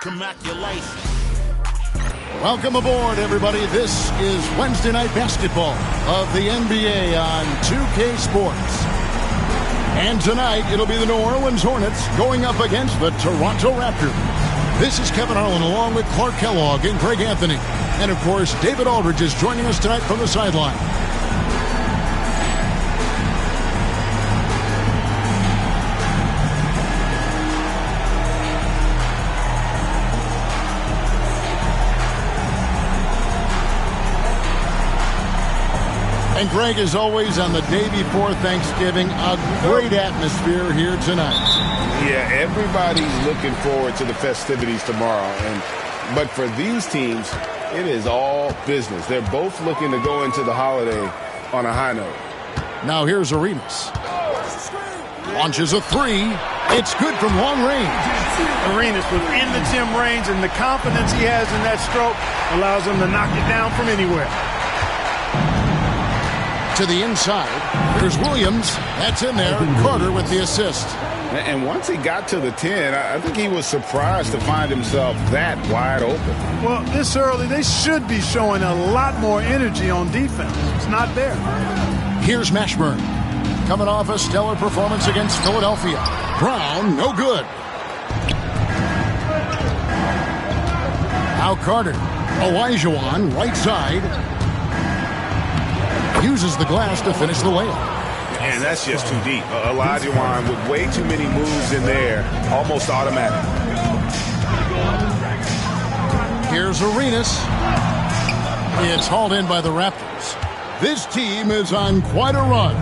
Congratulations. Welcome aboard, everybody. This is Wednesday Night Basketball of the NBA on 2K Sports. And tonight, it'll be the New Orleans Hornets going up against the Toronto Raptors. This is Kevin Harlan along with Clark Kellogg and Greg Anthony. And, of course, David Aldridge is joining us tonight from the sideline. And Greg, as always, on the day before Thanksgiving, a great atmosphere here tonight. Yeah, everybody's looking forward to the festivities tomorrow. But for these teams, it is all business. They're both looking to go into the holiday on a high note. Now here's Arenas. Launches a three. It's good from long range. Arenas within the gym range, and the confidence he has in that stroke allows him to knock it down from anywhere. To the inside, there's Williams. That's in there. Carter with the assist. And once he got to the 10, I think he was surprised to find himself that wide open. Well, this early, they should be showing a lot more energy on defense. It's not there. Here's Mashburn. Coming off a stellar performance against Philadelphia. Brown, no good. Now Carter. Olajuwon, right side. Uses the glass to finish the layup. And that's just too deep. Olajuwon with way too many moves in there, almost automatic. Here's Arenas. It's hauled in by the Raptors. This team is on quite a run.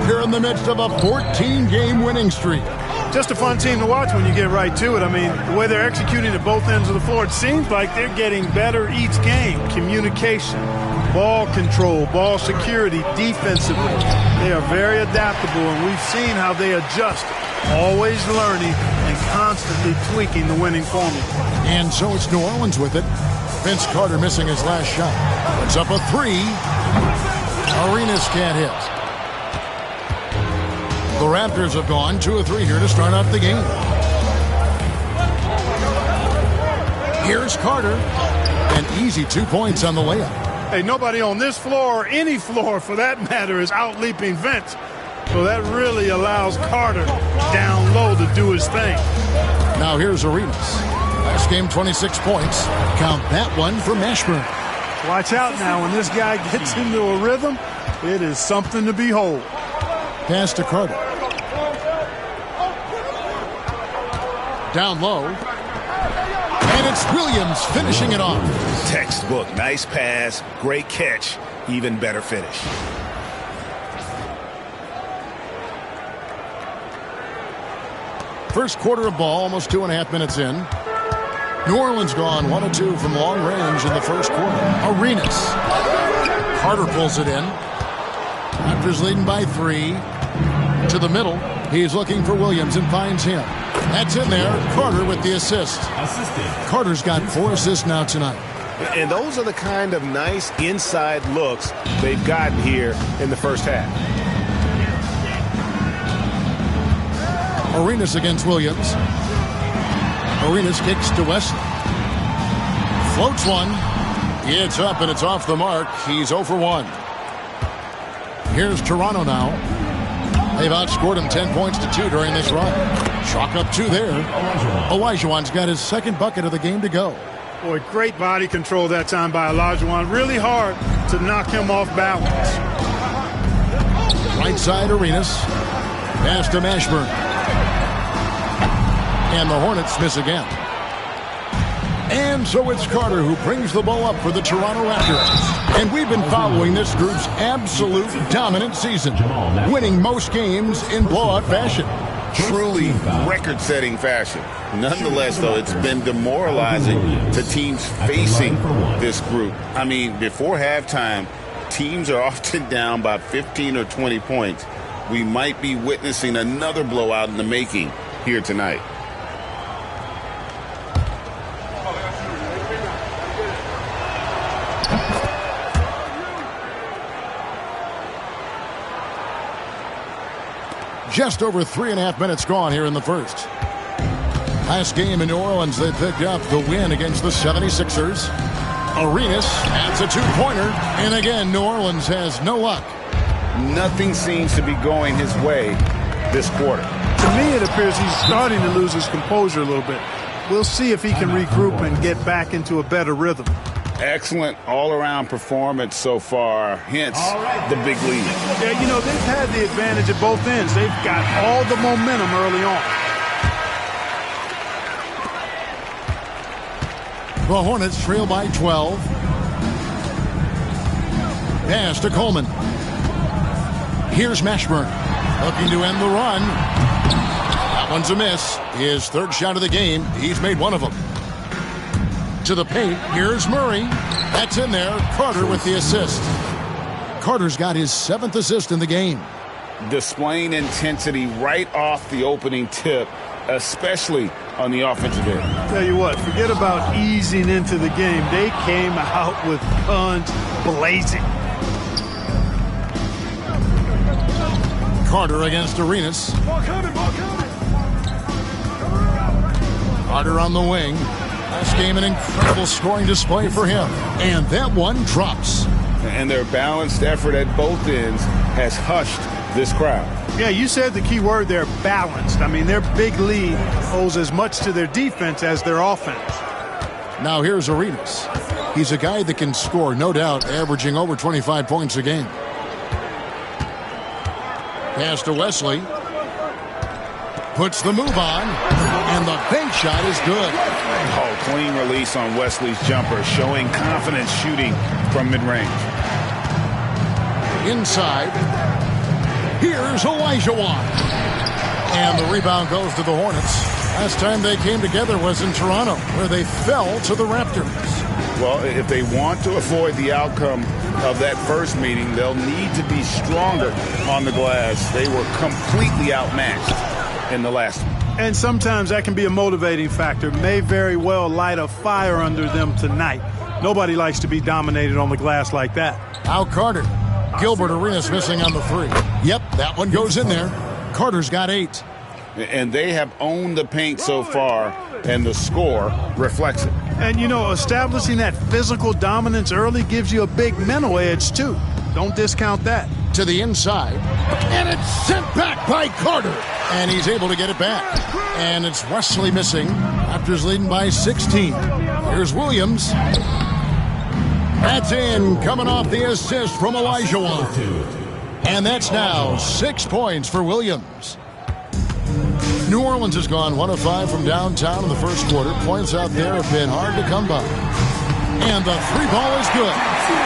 They're in the midst of a 14-game winning streak. Just a fun team to watch when you get right to it. I mean, the way they're executing at both ends of the floor, it seems like they're getting better each game. Communication, ball control, ball security, defensively. They are very adaptable, and we've seen how they adjust, always learning and constantly tweaking the winning formula. And so it's New Orleans with it. Vince Carter missing his last shot. Puts up a three. Arenas can't hit. The Raptors have gone 2 of 3 here to start out the game. Here's Carter. An easy 2 points on the layup. Hey, nobody on this floor, or any floor for that matter, is out-leaping Vince. So that really allows Carter down low to do his thing. Now here's Arenas. Last game, 26 points. Count that one for Mashburn. Watch out now. When this guy gets into a rhythm, it is something to behold. Pass to Carter. Down low. And it's Williams finishing it off. Textbook. Nice pass. Great catch. Even better finish. First quarter of ball, almost 2.5 minutes in. New Orleans gone 1 of 2 from long range in the first quarter. Arenas. Carter pulls it in. Raptors leading by 3. To the middle. He's looking for Williams and finds him. That's in there. Carter with the assist. Carter's got 4 assists now tonight. And those are the kind of nice inside looks they've gotten here in the first half. Arenas against Williams. Arenas kicks to Wesley. Floats one. It's up and it's off the mark. He's 0 for 1. Here's Toronto now. They've outscored him 10 points to 2 during this run. Chalk up 2 there. Olajuwon's got his second bucket of the game to go. Boy, great body control that time by Olajuwon. Really hard to knock him off balance. Right side Arenas. Pass to Mashburn. And the Hornets miss again. And so it's Carter who brings the ball up for the Toronto Raptors. And we've been following this group's absolute dominant season, winning most games in blowout fashion. Truly record-setting fashion. Nonetheless, though, it's been demoralizing to teams facing this group. I mean, before halftime, teams are often down by 15 or 20 points. We might be witnessing another blowout in the making here tonight. Just over 3.5 minutes gone here in the first. Last game in New Orleans, they picked up the win against the 76ers. Arenas adds a two-pointer, and again, New Orleans has no luck. Nothing seems to be going his way this quarter. To me, it appears he's starting to lose his composure a little bit. We'll see if he can regroup and get back into a better rhythm. Excellent all-around performance so far, hence the big lead. Yeah, you know, they've had the advantage at both ends. They've got all the momentum early on. The Hornets trail by 12. Pass to Coleman. Here's Mashburn, looking to end the run. That one's a miss. His third shot of the game. He's made one of them. To the paint. Here's Murray. That's in there. Carter with the assist. Carter's got his 7th assist in the game. Displaying intensity right off the opening tip, especially on the offensive end. Tell you what, forget about easing into the game. They came out with guns blazing. Carter against Arenas. Ball coming, ball coming. Carter on the wing. Last game, an incredible scoring display for him. And that one drops. And their balanced effort at both ends has hushed this crowd. Yeah, you said the key word there, balanced. I mean, their big lead owes as much to their defense as their offense. Now here's Arenas. He's a guy that can score, no doubt, averaging over 25 points a game. Pass to Wesley. Puts the move on. And the bank shot is good. Oh, clean release on Wesley's jumper, showing confidence shooting from mid-range. Inside. Here's Olajuwon. And the rebound goes to the Hornets. Last time they came together was in Toronto, where they fell to the Raptors. Well, if they want to avoid the outcome of that first meeting, they'll need to be stronger on the glass. They were completely outmatched in the last one. And sometimes that can be a motivating factor. May very well light a fire under them tonight. Nobody likes to be dominated on the glass like that. Now Carter. Gilbert, Arenas missing on the three. Yep, that one goes in there. Carter's got 8. And they have owned the paint so far, and the score reflects it. And, you know, establishing that physical dominance early gives you a big mental edge, too. Don't discount that. To the inside. And it's sent back by Carter. And he's able to get it back. And it's Wesley missing. Raptors leading by 16. Here's Williams. That's in, coming off the assist from Olajuwon. And that's now 6 points for Williams. New Orleans has gone 1 of 5 from downtown in the first quarter. Points out there have been hard to come by. And the three ball is good.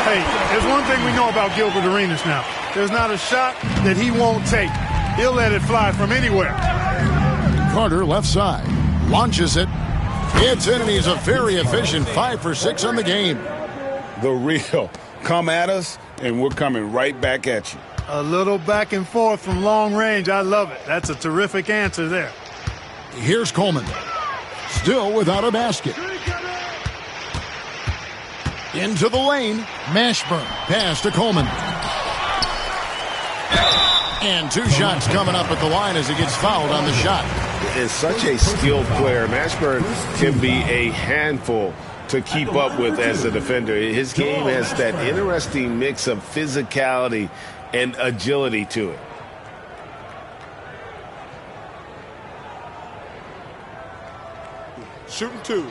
Hey, there's one thing we know about Gilbert Arenas now. There's not a shot that he won't take. He'll let it fly from anywhere. Carter left side. Launches it. It's in, and he's a very efficient 5 for 6 on the game. The real. Come at us, and we're coming right back at you. A little back and forth from long range. I love it. That's a terrific answer there. Here's Coleman. Still without a basket. Into the lane. Mashburn. Pass to Coleman. And 2 shots coming up at the line as he gets fouled on the shot. Is such a skilled player. Mashburn can be a handful to keep up with as a defender. His game has that interesting mix of physicality and agility to it. Shooting 2.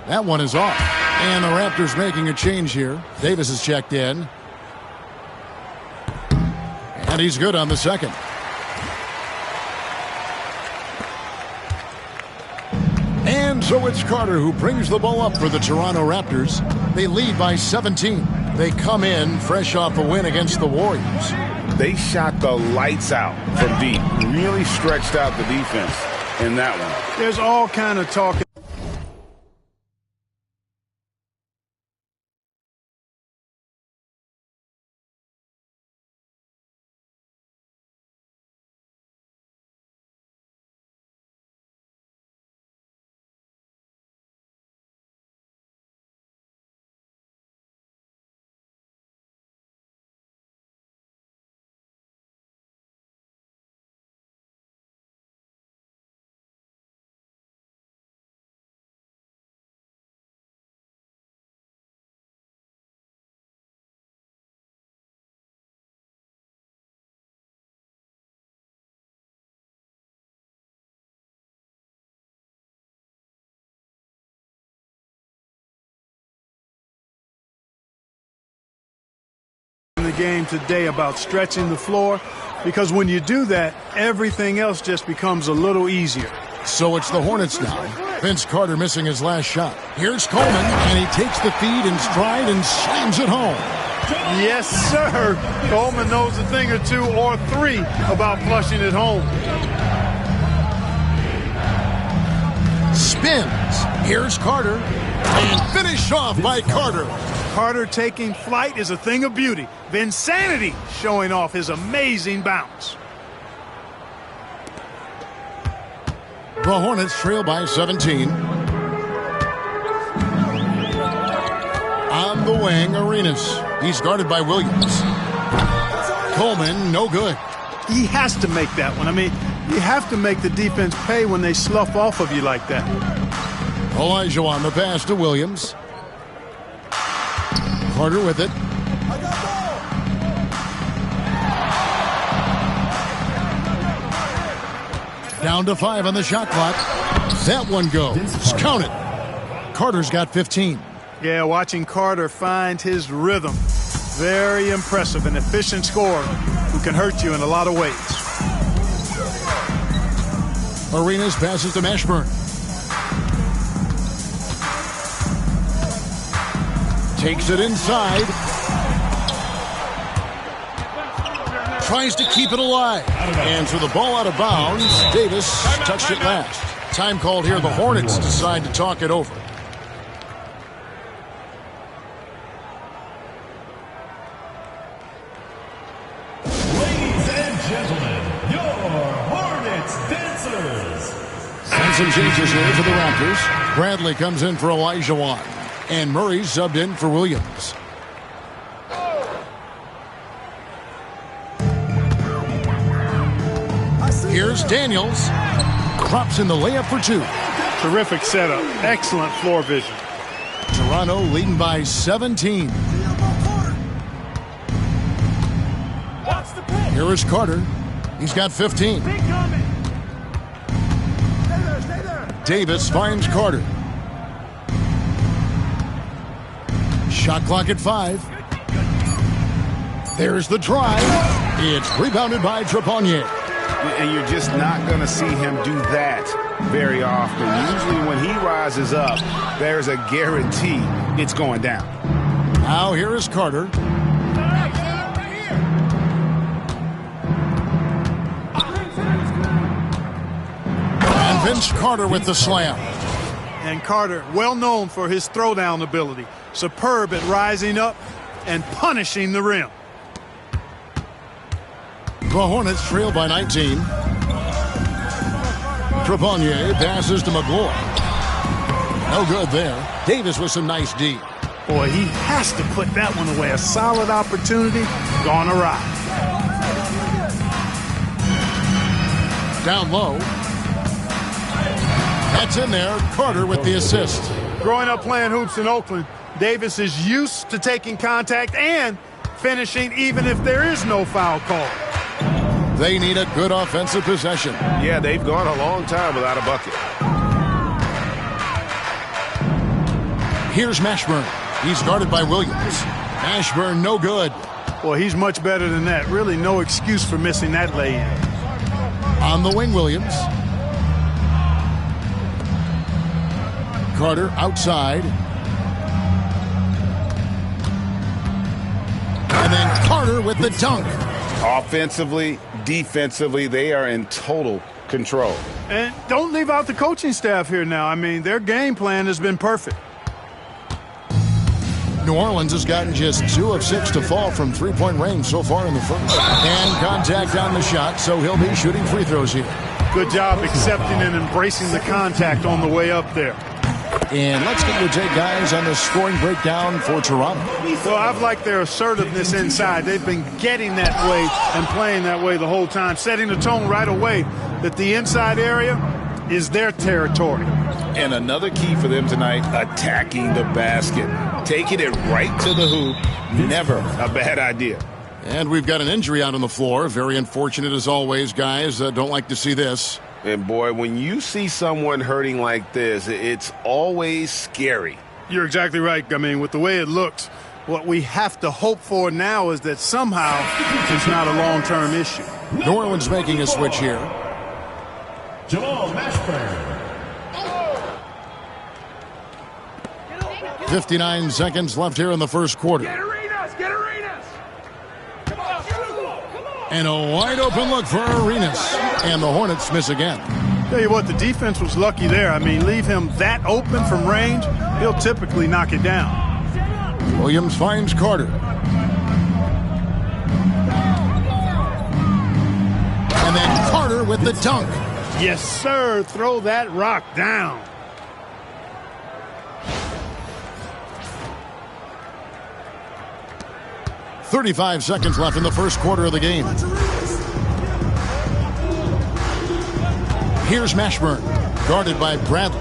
That one is off. And the Raptors making a change here. Davis is checked in. And he's good on the second. And so it's Carter who brings the ball up for the Toronto Raptors. They lead by 17. They come in fresh off a win against the Warriors. They shot the lights out from deep. Really stretched out the defense in that one. There's all kind of talk. game today about stretching the floor, because when you do that, everything else just becomes a little easier. So it's the Hornets now. Vince Carter missing his last shot. Here's Coleman, and he takes the feed in stride and slams it home. Yes, sir. Coleman knows a thing or two or three about flushing it home. Spins. Here's Carter, and finished off by Carter. Carter taking flight is a thing of beauty. Vinsanity showing off his amazing bounce. The Hornets trail by 17. On the wing, Arenas. He's guarded by Williams. Coleman, no good. He has to make that one. I mean, you have to make the defense pay when they slough off of you like that. Elijah on the pass to Williams. Carter with it. Down to 5 on the shot clock. That one goes. Count it. Carter's got 15. Yeah, watching Carter find his rhythm. Very impressive. An efficient scorer who can hurt you in a lot of ways. Arenas passes to Mashburn. Takes it inside. Tries to keep it alive. And so the ball out of bounds. Davis touched it last. Time called here. The Hornets decide to talk it over. Ladies and gentlemen, your Hornets dancers. And some changes here for the Raptors. Bradley comes in for Elijah Wan. And Murray's subbed in for Williams. Here's Daniels. Drops in the layup for 2. Terrific setup. Excellent floor vision. Toronto leading by 17. Here is Carter. He's got 15. Davis finds Carter. Shot clock at 5. There's the drive. It's rebounded by Trepanier. And you're just not going to see him do that very often. Usually when he rises up, there's a guarantee it's going down. Now here is Carter. And Vince Carter with the slam. And Carter, well known for his throwdown ability. Superb at rising up and punishing the rim. The Hornets trail by 19. Trepanier passes to McGlory. No good there. Davis with some nice D. Boy, he has to put that one away. A solid opportunity gone awry. Down low. That's in there. Carter with the assist. Growing up playing hoops in Oakland, Davis is used to taking contact and finishing even if there is no foul call. They need a good offensive possession. Yeah, they've gone a long time without a bucket. Here's Mashburn. He's guarded by Williams. Mashburn, no good. Boy, he's much better than that. Really no excuse for missing that lay-in. On the wing, Williams. Carter outside. And then Carter with the dunk. Offensively, defensively, they are in total control. And don't leave out the coaching staff here now. I mean, their game plan has been perfect. New Orleans has gotten just 2 of 6 to fall from three-point range so far in the first. And contact on the shot, so he'll be shooting free throws here. Good job accepting and embracing the contact on the way up there. And let's get your take, guys, on the scoring breakdown for Toronto. Well, I've liked their assertiveness inside. They've been getting that way and playing that way the whole time, setting the tone right away that the inside area is their territory. And another key for them tonight, attacking the basket. Taking it right to the hoop, never a bad idea. And we've got an injury out on the floor. Very unfortunate as always, guys. Don't like to see this. And boy, when you see someone hurting like this, it's always scary. You're exactly right. I mean, with the way it looks, What we have to hope for now is that somehow it's not a long-term issue. New Orleans making a switch here. Jamal Mashburn. 59 seconds left here in the first quarter. Get Arenas! Get Arenas! Come on! And a wide open look for Arenas. And the Hornets miss again. Tell you what, the defense was lucky there. I mean, leave him that open from range, he'll typically knock it down. Williams finds Carter. And then Carter with the dunk. Yes, sir. Throw that rock down. .35 seconds left in the first quarter of the game. Here's Mashburn, guarded by Bradley.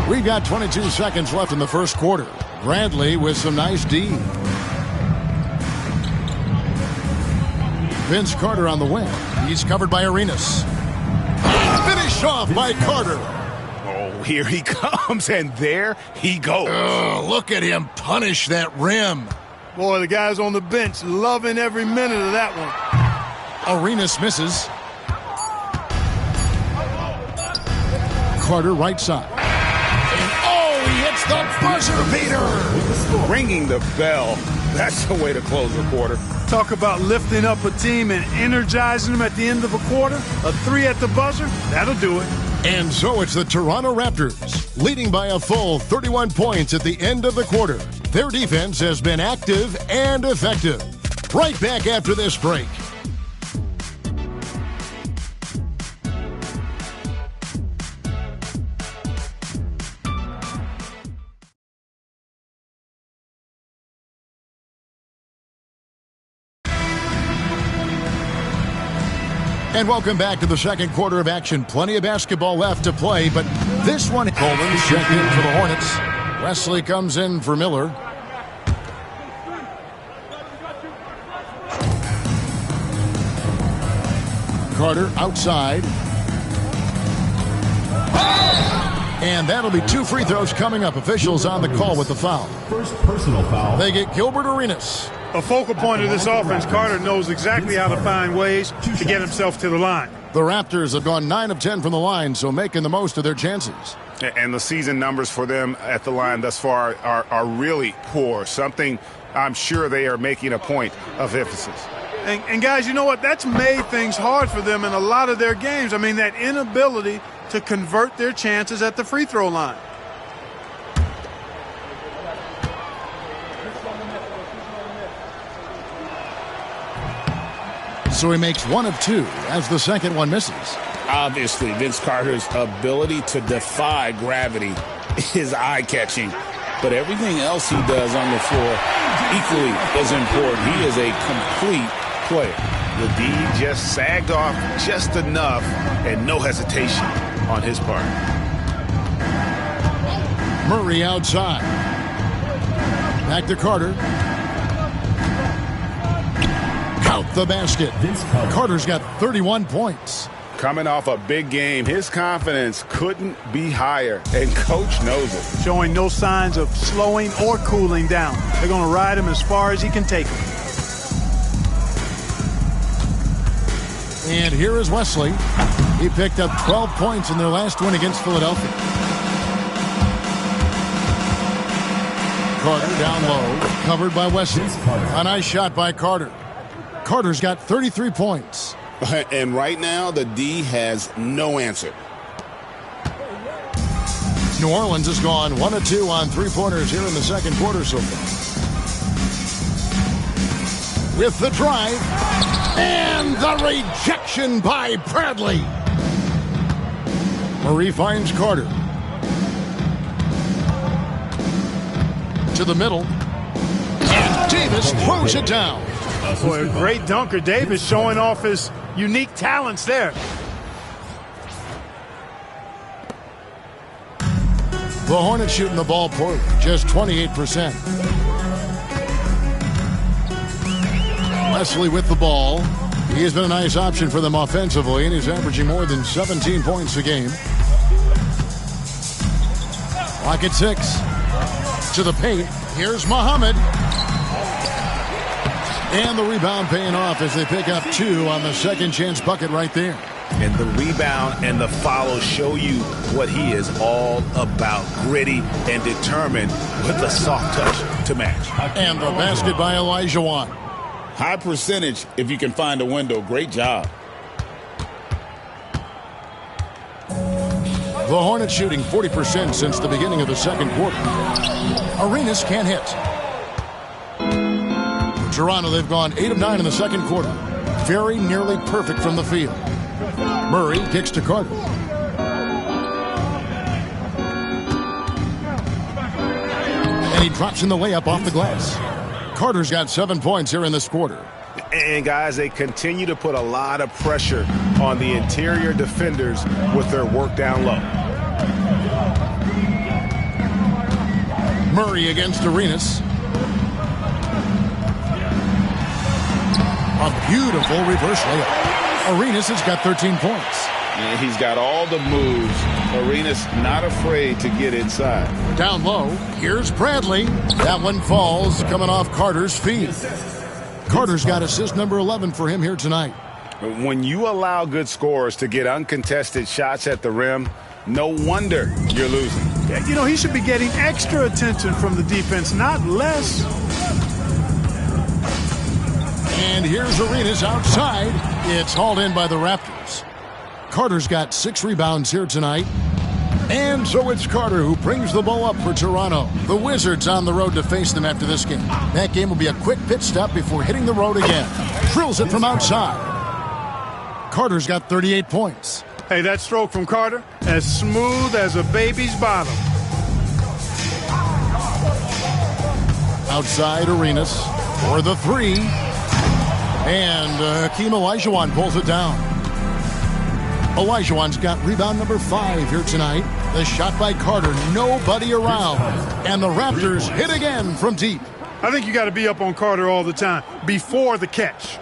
We've got 22 seconds left in the first quarter. Bradley with some nice D. Vince Carter on the wing. He's covered by Arenas. Finished off by Carter. Oh, here he comes, and there he goes. Look at him punish that rim. Boy, the guys on the bench loving every minute of that one. Arenas misses. Carter right side. And he hits the buzzer beater. Ringing the bell. That's the way to close a quarter. Talk about lifting up a team and energizing them at the end of a quarter. A 3 at the buzzer, that'll do it. And so it's the Toronto Raptors, leading by a full 31 points at the end of the quarter. Their defense has been active and effective. Right back after this break. And welcome back to the second quarter of action. Plenty of basketball left to play, but this one... Coleman's checked in for the Hornets. Wesley comes in for Miller. Carter outside. And that'll be 2 free throws coming up. Officials on the call with the foul. First personal foul. They get Gilbert Arenas. A focal point of this offense, Carter knows exactly how to find ways to get himself to the line. The Raptors have gone 9 of 10 from the line, so making the most of their chances. And the season numbers for them at the line thus far are really poor. Something I'm sure they are making a point of emphasis. And guys, you know what? That's made things hard for them in a lot of their games. I mean, that inability to convert their chances at the free throw line. So he makes 1 of 2 as the second one misses. Obviously, Vince Carter's ability to defy gravity is eye-catching. But everything else he does on the floor equally as important. He is a complete player. The D just sagged off just enough and no hesitation on his part. Murray outside. Back to Carter. Count the basket. Carter's got 31 points. Coming off a big game, his confidence couldn't be higher, and Coach knows it. Showing no signs of slowing or cooling down. They're going to ride him as far as he can take him. And here is Wesley. He picked up 12 points in their last win against Philadelphia. Carter down low, covered by Wesley. A nice shot by Carter. Carter's got 33 points. And right now, the D has no answer. New Orleans has gone 1 of 2 on three-pointers here in the second quarter so far. With the drive. And the rejection by Bradley. Murray finds Carter. To the middle. And Davis throws it down. Boy, a great dunker. Davis showing off his unique talents there. The Hornets shooting the ball poorly, just 28%. Wesley with the ball. He has been a nice option for them offensively, and he's averaging more than 17 points a game. Pocket 6. To the paint. Here's Muhammad. And the rebound paying off as they pick up 2 on the second chance bucket right there. And the rebound and the follow show you what he is all about. Gritty and determined with a soft touch to match. And the basket by Olajuwon. High percentage if you can find a window. Great job. The Hornets shooting 40% since the beginning of the second quarter. Arenas can't hit. Toronto, they've gone 8 of 9 in the second quarter. Very nearly perfect from the field. Murray kicks to Carter. And he drops in the layup off the glass. Carter's got 7 points here in this quarter. And, guys, they continue to put a lot of pressure on the interior defenders with their work down low. Murray against Arenas. A beautiful reverse layup. Arenas has got 13 points. And he's got all the moves. Arenas not afraid to get inside. Down low, here's Bradley. That one falls coming off Carter's feet. Carter's got assist number 11 for him here tonight. When you allow good scorers to get uncontested shots at the rim, no wonder you're losing. Yeah, you know, he should be getting extra attention from the defense, not less. And here's Arenas outside. It's hauled in by the Raptors. Carter's got 6 rebounds here tonight. And so it's Carter who brings the ball up for Toronto. The Wizards on the road to face them after this game. That game will be a quick pit stop before hitting the road again. Drills it from outside. Carter's got 38 points. Hey, that stroke from Carter, as smooth as a baby's bottom. Outside Arenas for the 3. And Hakeem Olajuwon pulls it down. Olajuwon's got rebound number 5 here tonight. The shot by Carter, nobody around. And the Raptors hit again from deep. I think you got to be up on Carter all the time, before the catch.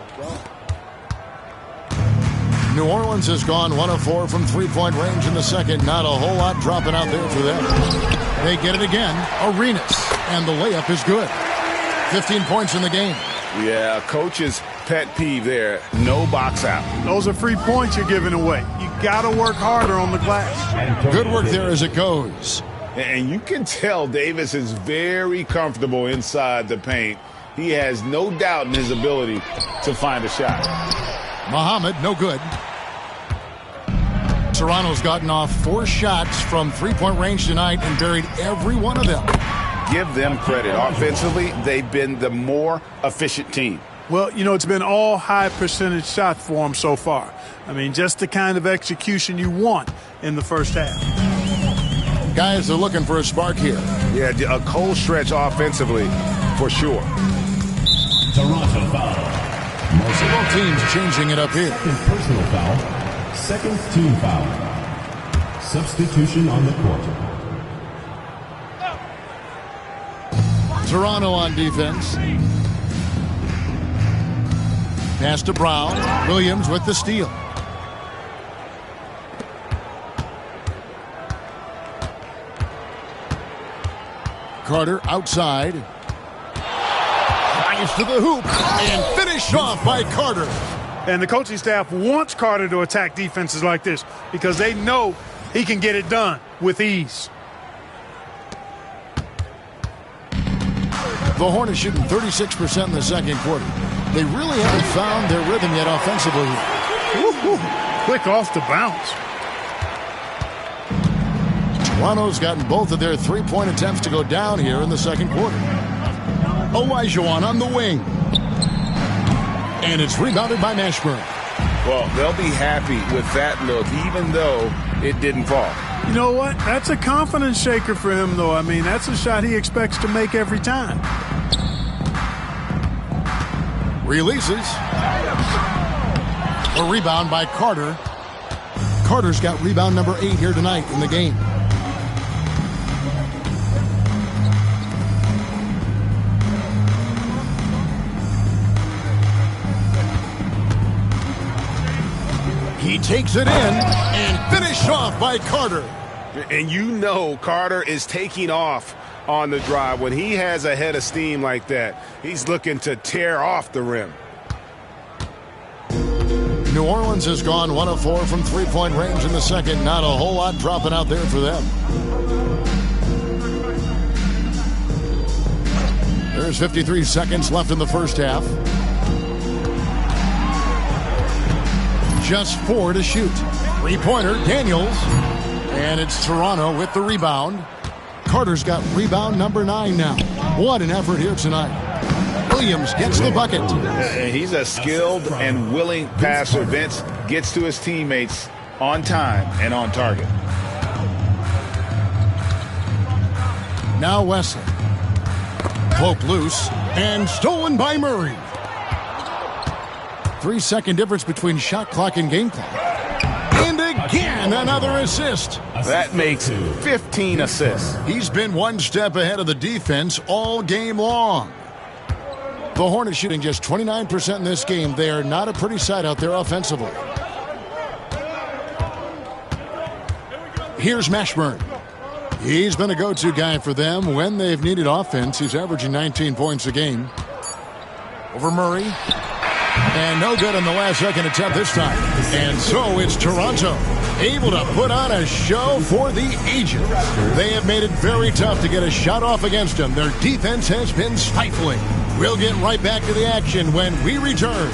New Orleans has gone 1 of 4 from three-point range in the second. Not a whole lot dropping out there for them. They get it again. Arenas. And the layup is good. 15 points in the game. Yeah, coach's pet peeve there. No box out. Those are free points you're giving away. You got to work harder on the glass. Good work there as it goes. And you can tell Davis is very comfortable inside the paint. He has no doubt in his ability to find a shot. Muhammad, no good. Toronto's gotten off 4 shots from three-point range tonight and buried every one of them. Give them credit. Offensively, they've been the more efficient team. Well, you know, it's been all high percentage shots for them so far. I mean, just the kind of execution you want in the first half. Guys are looking for a spark here. Yeah, a cold stretch offensively for sure. Toronto foul. Both teams changing it up here. Second personal foul. Second team foul. Substitution on the court. Toronto on defense. Pass to Brown. Williams with the steal. Carter outside. Nice to the hoop. And finished off by Carter. And the coaching staff wants Carter to attack defenses like this because they know he can get it done with ease. The Hornets shooting 36% in the second quarter. They really haven't found their rhythm yet offensively. Quick off the bounce. Toronto's gotten both of their three-point attempts to go down here in the second quarter. Olajuwon on the wing. And it's rebounded by Mashburn. Well, they'll be happy with that look, even though it didn't fall. You know what? That's a confidence shaker for him, though. I mean, that's a shot he expects to make every time. Releases. A rebound by Carter. Carter's got rebound number 8 here tonight in the game. He takes it in and finished off by Carter. And you know Carter is taking off on the drive. When he has a head of steam like that, he's looking to tear off the rim. New Orleans has gone 1 of 4 from three-point range in the second. Not a whole lot dropping out there for them. There's 53 seconds left in the first half. Just 4 to shoot. Three-pointer, Daniels. And it's Toronto with the rebound. Carter's got rebound number 9 now. What an effort here tonight. Williams gets the bucket. He's a skilled and willing passer. Vince gets to his teammates on time and on target. Now Wesley. Poke loose and stolen by Murray. 3-second difference between shot clock and game clock. And again, another assist. That makes 15 assists. He's been one step ahead of the defense all game long. The Hornets shooting just 29% in this game. They are not a pretty sight out there offensively. Here's Mashburn. He's been a go-to guy for them when they've needed offense. He's averaging 19 points a game. Over Murray. And no good on the last second attempt this time. And so it's Toronto, able to put on a show for the ages. They have made it very tough to get a shot off against them. Their defense has been stifling. We'll get right back to the action when we return.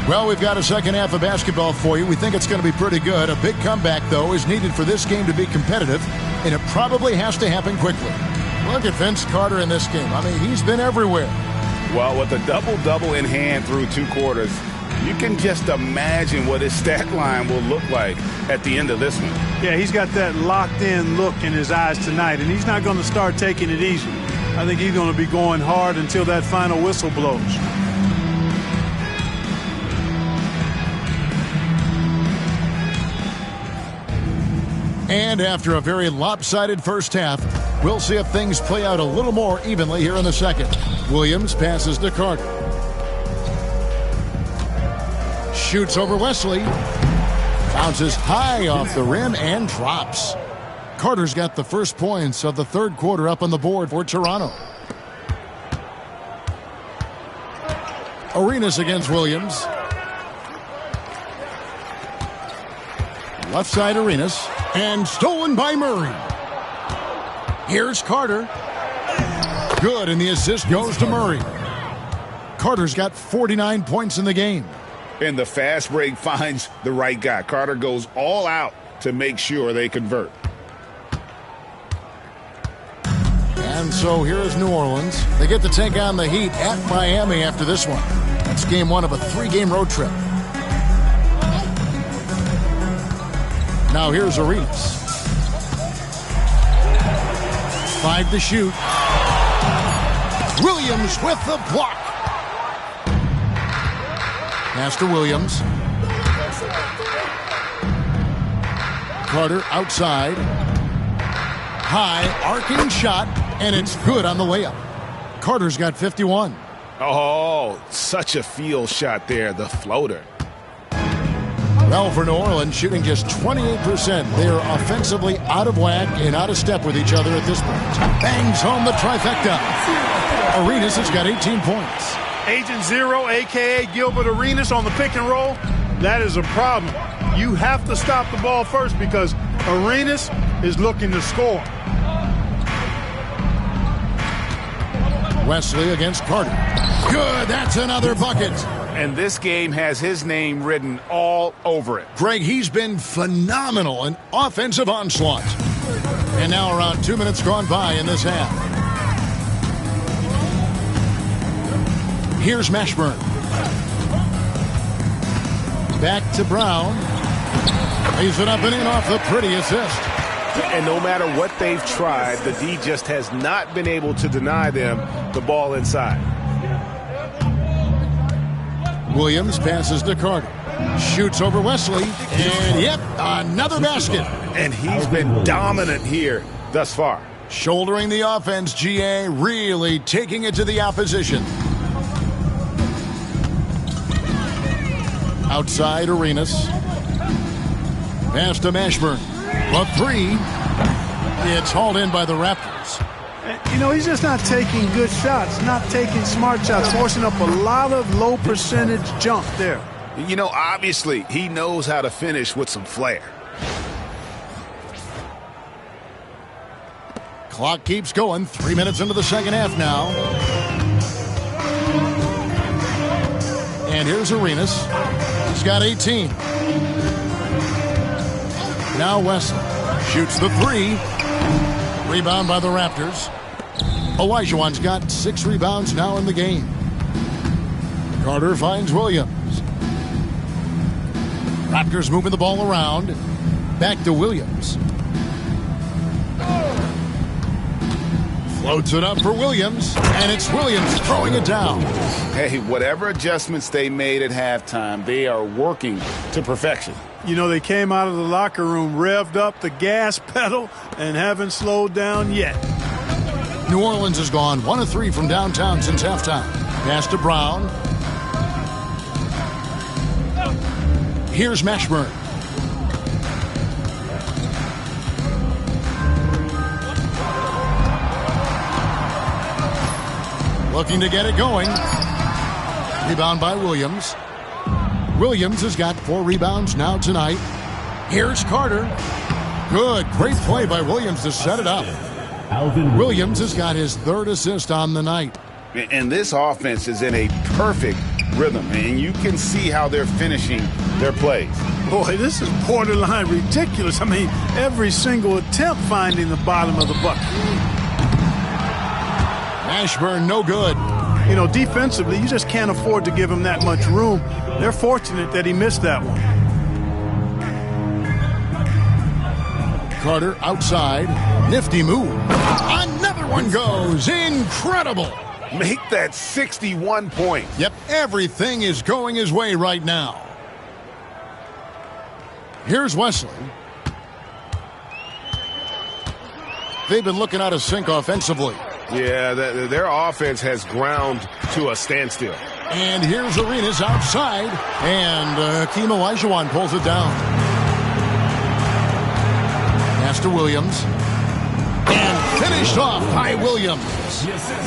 Well, we've got a second half of basketball for you. We think it's going to be pretty good. A big comeback, though, is needed for this game to be competitive, and it probably has to happen quickly. Look at Vince Carter in this game. I mean, he's been everywhere. Well, with a double-double in hand through 2 quarters, you can just imagine what his stat line will look like at the end of this one. Yeah, he's got that locked-in look in his eyes tonight, and he's not going to start taking it easy. I think he's going to be going hard until that final whistle blows. And after a very lopsided first half, we'll see if things play out a little more evenly here in the second. Williams passes to Carter. Shoots over Wesley. Bounces high off the rim and drops. Carter's got the first points of the third quarter up on the board for Toronto. Arenas against Williams. Left side Arenas. And stolen by Murray. Here's Carter. Good, and the assist goes to Murray. Carter's got 49 points in the game. And the fast break finds the right guy. Carter goes all out to make sure they convert. And so here is New Orleans. They get to take on the Heat at Miami after this one. That's game 1 of a 3-game road trip. Now here's Arenas. 5 to shoot. Williams with the block. Pass to Williams. Carter outside. High, arcing shot, and it's good on the layup. Carter's got 51. Oh, such a field shot there, the floater. Well, for New Orleans, shooting just 28%. They are offensively out of whack and out of step with each other at this point. Bangs home the trifecta. Arenas has got 18 points. Agent Zero, a.k.a. Gilbert Arenas on the pick and roll. That is a problem. You have to stop the ball first because Arenas is looking to score. Wesley against Carter. Good, that's another bucket. And this game has his name written all over it. Greg, he's been phenomenal. An offensive onslaught. And now around 2 minutes gone by in this half. Here's Mashburn. Back to Brown. Lays it up and in off the pretty assist. And no matter what they've tried, the D just has not been able to deny them the ball inside. Williams passes to Carter. Shoots over Wesley. And, yep, another basket. And he's been dominant here thus far. Shouldering the offense, GA really taking it to the opposition. Outside, Arenas. Pass to Mashburn. A three. It's hauled in by the Raptors. You know, he's just not taking good shots, not taking smart shots, forcing up a lot of low percentage jump there. You know, obviously, he knows how to finish with some flair. Clock keeps going. 3 minutes into the second half now. And here's Arenas. He's got 18. Now Wesley shoots the three. Rebound by the Raptors. Olajuwon's got 6 rebounds now in the game. Carter finds Williams. Raptors moving the ball around. Back to Williams. Floats it up for Williams, and it's Williams throwing it down. Hey, whatever adjustments they made at halftime, they are working to perfection. You know, they came out of the locker room, revved up the gas pedal, and haven't slowed down yet. New Orleans has gone 1 of 3 from downtown since halftime. Pass to Brown. Here's Mashburn. Looking to get it going. Rebound by Williams. Williams has got 4 rebounds now tonight. Here's Carter. Good. Great play by Williams to set it up. Williams has got his 3rd assist on the night. And this offense is in a perfect rhythm, and you can see how they're finishing their plays. Boy, this is borderline ridiculous. I mean, every single attempt finding the bottom of the bucket. Mashburn, no good. You know, defensively, you just can't afford to give him that much room. They're fortunate that he missed that one. Carter outside. Nifty move. Another one goes. Incredible. Make that 61 points. Yep, everything is going his way right now. Here's Wesley. They've been looking out of sync offensively. Yeah, their offense has ground to a standstill. And here's Arenas outside, and Hakeem Olajuwon pulls it down. Pass to Williams. And finished off by Williams.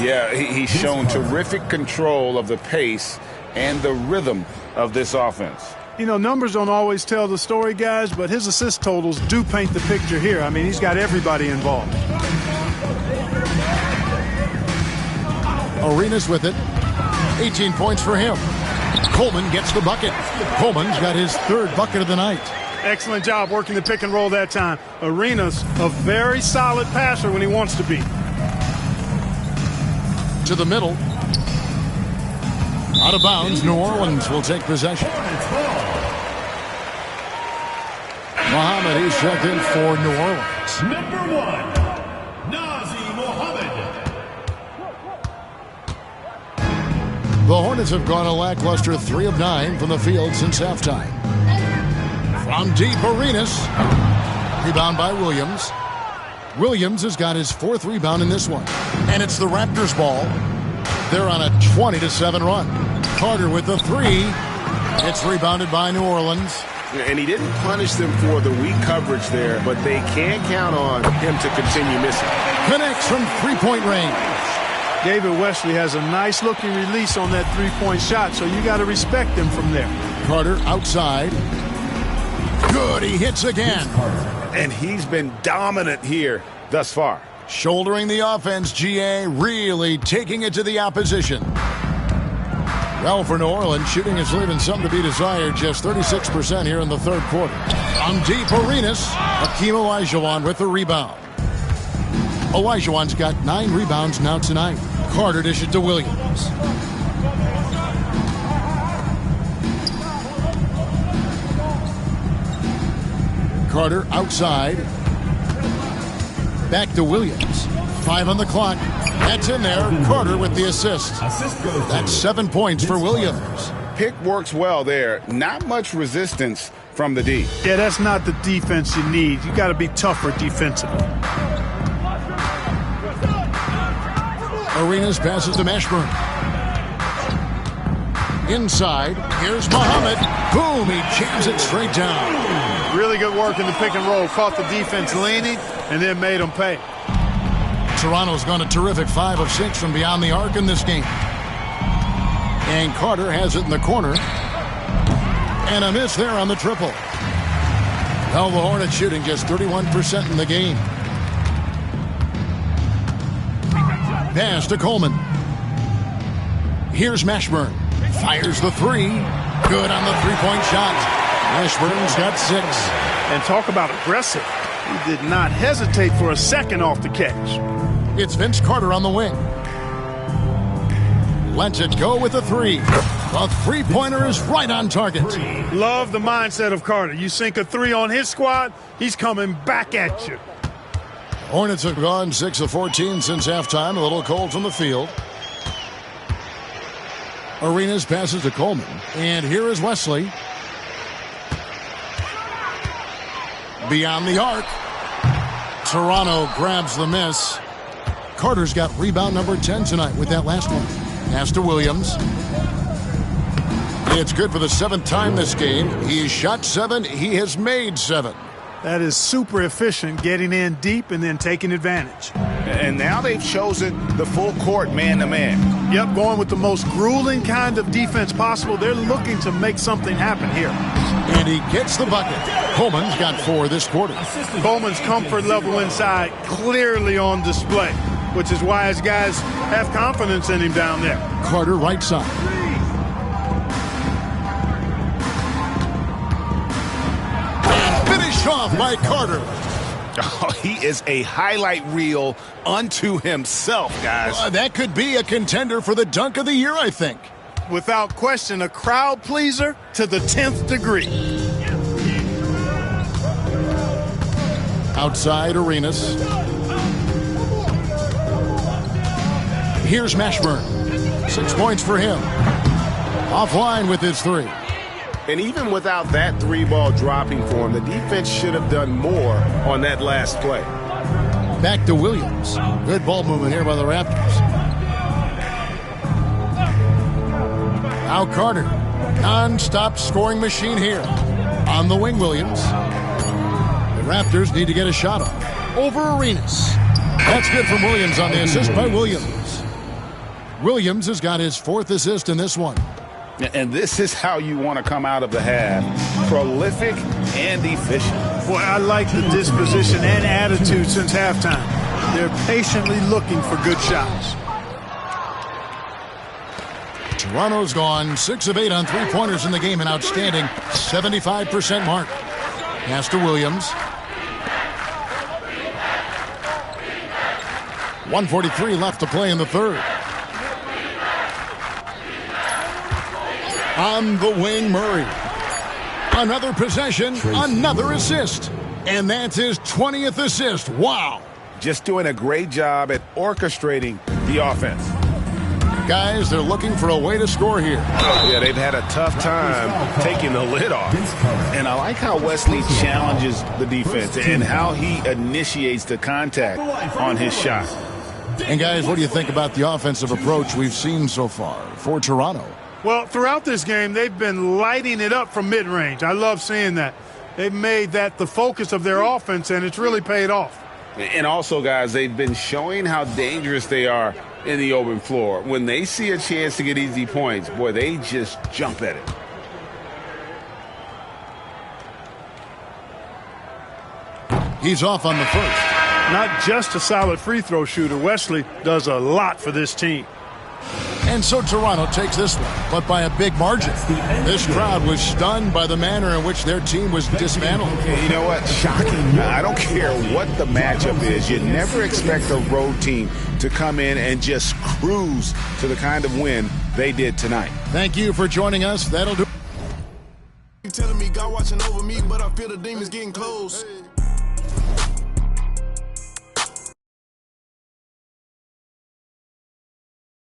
Yeah, he's shown terrific control of the pace and the rhythm of this offense. You know, numbers don't always tell the story, guys, but his assist totals do paint the picture here. I mean, he's got everybody involved. Arenas with it. 18 points for him. Coleman gets the bucket. Coleman's got his 3rd bucket of the night. Excellent job working the pick and roll that time. Arenas, a very solid passer when he wants to be. To the middle. Out of bounds, New Orleans will take possession. Muhammad is checked in for New Orleans. Number 1, Nazi Muhammad. The Hornets have gone a lackluster 3 of 9 from the field since halftime. From deep, Arenas. Rebound by Williams. Williams has got his 4th rebound in this one. And it's the Raptors' ball. They're on a 20-7 run. Carter with the 3. It's rebounded by New Orleans. And he didn't punish them for the weak coverage there, but they can't count on him to continue missing. Connects from 3-point range. David Wesley has a nice-looking release on that 3-point shot, so you got to respect him from there. Carter outside. Good, he hits again. And he's been dominant here thus far. Shouldering the offense, GA really taking it to the opposition. Well, for New Orleans, shooting is leaving something to be desired. Just 36% here in the 3rd quarter. On deep, Arenas. Hakeem Olajuwon with the rebound. Olajuwon's got 9 rebounds now tonight. Carter dishes to Williams. Carter outside. Back to Williams. 5 on the clock. That's in there. Carter with the assist. That's 7 points for Williams. Pick works well there. Not much resistance from the D. Yeah, that's not the defense you need. You got to be tougher defensively. Arenas passes to Mashburn. Inside, here's Muhammad. Boom, he jams it straight down. Really good work in the pick and roll. Caught the defense leaning and then made them pay. Toronto's gone a terrific 5 of 6 from beyond the arc in this game. And Carter has it in the corner. And a miss there on the triple. Well, the Hornets shooting just 31% in the game. Pass to Coleman. Here's Mashburn. Fires the 3. Good on the three-point shot. Mashburn's got 6. And talk about aggressive. He did not hesitate for a second off the catch. It's Vince Carter on the wing. Lets it go with a 3. A three-pointer is right on target. Love the mindset of Carter. You sink a 3 on his squad, he's coming back at you. Hornets have gone 6 of 14 since halftime. A little cold from the field. Arenas passes to Coleman. And here is Wesley. Beyond the arc. Toronto grabs the miss. Carter's got rebound number 10 tonight with that last one. Pass to Williams. It's good for the 7th time this game. He has shot 7. He has made 7. That is super efficient, getting in deep and then taking advantage. And now they've chosen the full court man-to-man. Yep, going with the most grueling kind of defense possible. They're looking to make something happen here. And he gets the bucket. Coleman's got 4 this quarter. Coleman's comfort level inside clearly on display, which is why his guys have confidence in him down there. Carter right side. And finished off by Carter. Oh, he is a highlight reel unto himself, guys. That could be a contender for the dunk of the year, I think. Without question, a crowd pleaser to the 10th degree. Outside Arenas. Here's Mashburn. 6 points for him. Offline with his 3. And even without that 3-ball dropping for him, the defense should have done more on that last play. Back to Williams. Good ball movement here by the Raptors. Now Carter. Non-stop scoring machine here. On the wing, Williams. The Raptors need to get a shot off. Over Arenas. That's good from Williams on the assist by Williams. Williams has got his 4th assist in this one. And this is how you want to come out of the half. Prolific and efficient. Boy, I like the disposition and attitude since halftime. They're patiently looking for good shots. Toronto's gone 6 of 8 on three-pointers in the game, an outstanding 75% mark. Pass to Williams. 1:43 left to play in the 3rd. On the wing, Murray. Another possession, another assist. And that's his 20th assist. Wow. Just doing a great job at orchestrating the offense. Guys, they're looking for a way to score here. Yeah, they've had a tough time taking the lid off. And I like how Wesley challenges the defense and how he initiates the contact on his shot. And guys, what do you think about the offensive approach we've seen so far for Toronto? Well, throughout this game, they've been lighting it up from mid-range. I love seeing that. They've made that the focus of their offense, and it's really paid off. And also, guys, they've been showing how dangerous they are in the open floor. When they see a chance to get easy points, boy, they just jump at it. He's off on the first. Not just a solid free throw shooter. Wesley does a lot for this team. And so Toronto takes this one, but by a big margin. This crowd was stunned by the manner in which their team was dismantled. You know what? Shocking. I don't care what the matchup is. You never expect a road team to come in and just cruise to the kind of win they did tonight. Thank you for joining us. That'll do. Telling me God watching over me, but I feel the demons getting close.